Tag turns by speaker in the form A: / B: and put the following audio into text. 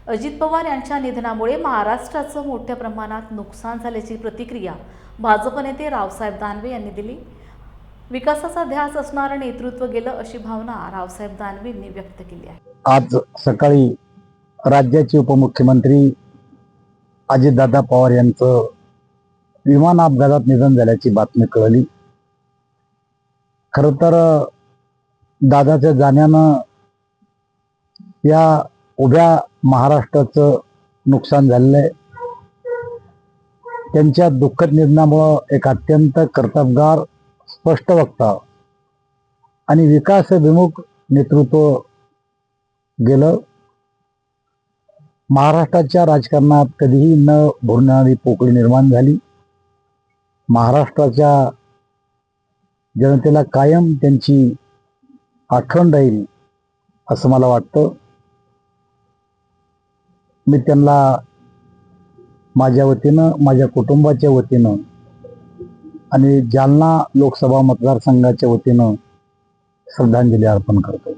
A: अजित पवार यांच्या निधनामुळे महाराष्ट्राचं मोठ्या प्रमाणात नुकसान झाल्याची प्रतिक्रिया भाजप नेते रावसाहेब दानवे यांनी दिली। विकासाचा ध्यास असणारं नेतृत्व गेलं अशी भावना रावसाहेब दानवेंनी व्यक्त केली आहे।
B: आज सकाळी राज्याचे उपमुख्यमंत्री अजितदादा पवार यांचं विमान अपघातात निधन झाल्याची बातमी कळली। खरं तर दादाच्या जाण्यानं या उभ्या महाराष्ट्राचं नुकसान झालेलं आहे। त्यांच्या दुःखद निधनामुळं एक अत्यंत कर्तबगार, स्पष्ट वक्ता आणि विकासविमुख नेतृत्व गेलं। महाराष्ट्राच्या राजकारणात कधीही न भुरणारी पोकळी निर्माण झाली। महाराष्ट्राच्या जनतेला कायम त्यांची आठवण राहील असं मला वाटतं। मी त्यांना माझ्या वतीनं, माझ्या कुटुंबाच्या वतीनं आणि जालना लोकसभा मतदारसंघाच्या वतीनं श्रद्धांजली अर्पण करतो।